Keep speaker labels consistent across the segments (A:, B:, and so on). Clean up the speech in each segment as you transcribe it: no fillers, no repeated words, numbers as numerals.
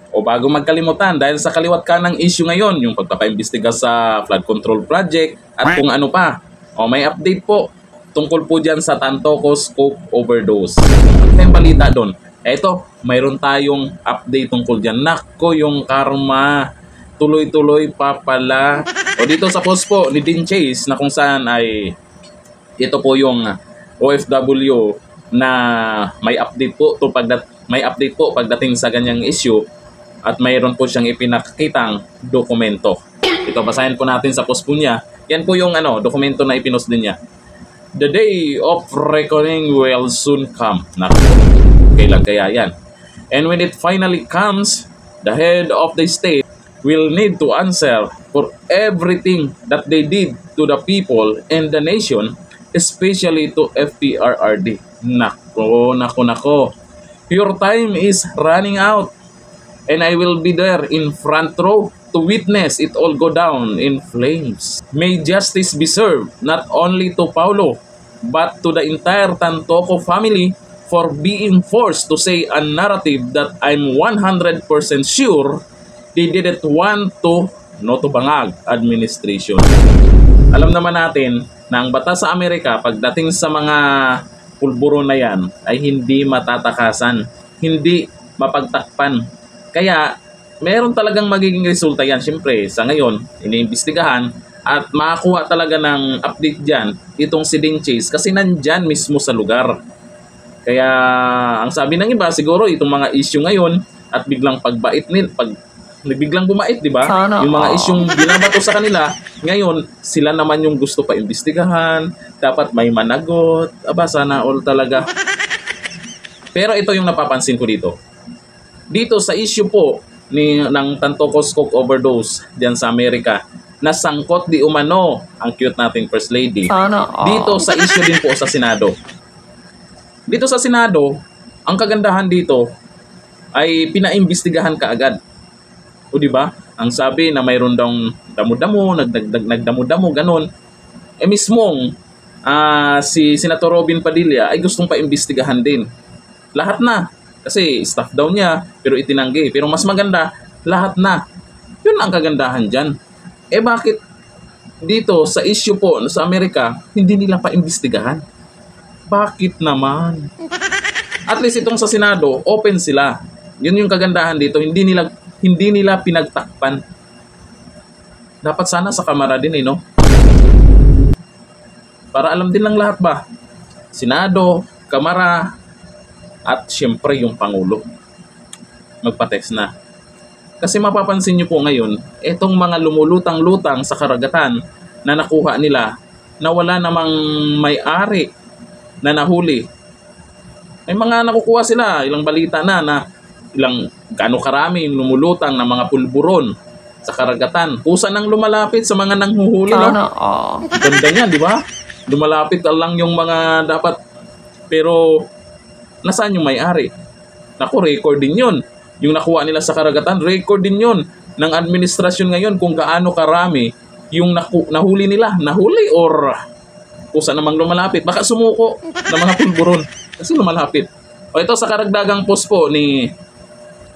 A: O bago magkalimutan, dahil sa kaliwat ka ng issue ngayon, yung pagpapaimbestiga sa flood control project at kung ano pa. O may update po tungkol po dyan sa Tantocos Coke Overdose. Ano tayong balita doon? Eto, mayroon tayong update tungkol dyan. Nako, yung karma. Tuloy-tuloy pa pala. O dito sa post po ni Dean Chase na kung saan ay ito po yung OFW na may update po pagdating sa ganyang issue at mayroon po siyang ipinakitang dokumento. Ito, basahin po natin sa post po niya. Yan po yung dokumento na ipinost din niya. The day of reckoning will soon come. Naku, kailan kaya yan? And when it finally comes, the head of the state will need to answer for everything that they did to the people and the nation, especially to FPRRD. Nako. Your time is running out. And I will be there in front row to witness it all go down in flames. May justice be served not only to Paulo, but to the entire Tantoco family for being forced to say a narrative that I'm 100% sure they didn't want to bangag administration. Alam naman natin na ang batas sa Amerika pagdating sa mga pulburo na yan ay hindi matatakasan, hindi mapagtakpan. Kaya, meron talagang magiging resulta yan. Siyempre, sa ngayon, iniimbestigahan at makakuha talaga ng update dyan itong si Dean Chase kasi nandyan mismo sa lugar. Kaya, ang sabi ng iba, siguro itong mga issue ngayon at biglang biglang bumait, di ba? Yung mga isyong binabato sa kanila, ngayon, sila naman yung gusto pa imbestigahan, dapat may managot, sana all talaga. Pero ito yung napapansin ko dito. Dito sa issue po ng Tantocos Coke Overdose diyan sa Amerika, nasangkot di umano ang cute nating First Lady. Dito sa issue din po sa Senado. Dito sa Senado, ang kagandahan dito ay pinaimbestigahan kaagad. O di ba? Ang sabi na mayroon daw damo-damo, nagdamo-damo, ganun. Mismong si Senator Robin Padilla ay gustong paimbestigahan din. Lahat na. Kasi staff daw niya, pero itinanggi. Pero mas maganda, lahat na. Yun ang kagandahan dyan. Bakit dito sa issue po sa Amerika, hindi nila pa-imbestigahan? Bakit naman? At least itong sa Senado, open sila. Yun yung kagandahan dito. Hindi nila pinagtakpan. Dapat sana sa Kamara din no? Para alam din ng lahat ba? Senado, Kamara, at siyempre yung Pangulo magpa-text na. Kasi mapapansin nyo po ngayon, itong mga lumulutang-lutang sa karagatan na nakuha nila na wala namang may-ari na nahuli. May mga nakukuha sila, ilang balita na gaano karami yung lumulutang na mga pulburon sa karagatan. Kusa nang lumalapit sa mga nanghuhuli. Ganda niya, di ba? Lumalapit lang yung mga dapat. Pero nasaan yung may-ari? Naku, record din yun. Yung nakuha nila sa karagatan, record din yun ng administrasyon ngayon kung gaano karami yung nahuli nila. Nahuli or kusa namang lumalapit. Baka sumuko ng mga pulburon kasi lumalapit. O ito sa karagdagang post po ni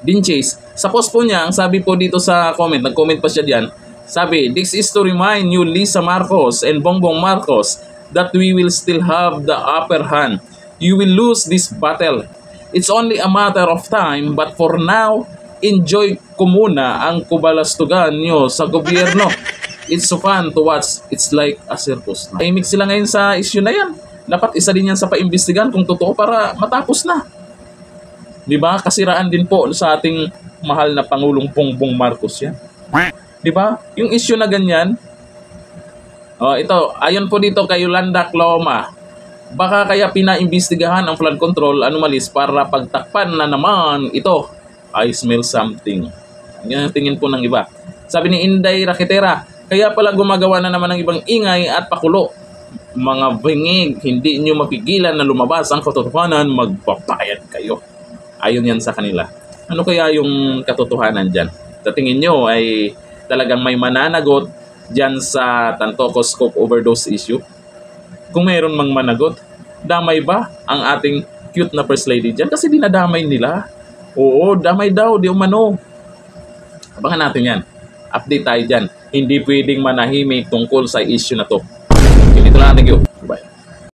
A: Dean Chase. Sa post po niya, ang sabi po dito sa comment, nag-comment pa siya diyan. Sabi, this is to remind you Lisa Marcos and Bongbong Marcos that we will still have the upper hand. You will lose this battle. It's only a matter of time, but for now, enjoy ko muna ang kubalastugan nyo sa gobyerno. It's so fun to watch. It's like a circus. Tahimik sila ngayon sa issue na yan. Dapat isa din yan sa paimbestigan kung totoo para matapos na. Diba? Kasiraan din po sa ating mahal na Pangulong Bongbong Marcos yan. Diba? Yung issue na ganyan. Ito, ayon po dito kay Yolanda Cloma. Baka kaya pinaimbestigahan ang flood control anomalies para pagtakpan na naman ito. I smell something. Yan ang tingin po ng iba. Sabi ni Inday Raketera, kaya pala gumagawa na naman ng ibang ingay at pakulo. Mga bingig, hindi nyo mapigilan na lumabas ang katotohanan, magpapayad kayo. Ayon yan sa kanila. Ano kaya yung katotohanan dyan? Sa tingin nyo ay talagang may mananagot dyan sa Tantocos Coke Overdose issue? Kung mayroon mang managot, damay ba ang ating cute na First Lady dyan? Kasi dinadamay nila. Oo, damay daw, di umano. Abangan natin yan. Update tayo dyan. Hindi pwedeng manahimik tungkol sa issue na to. Dito lang, thank you.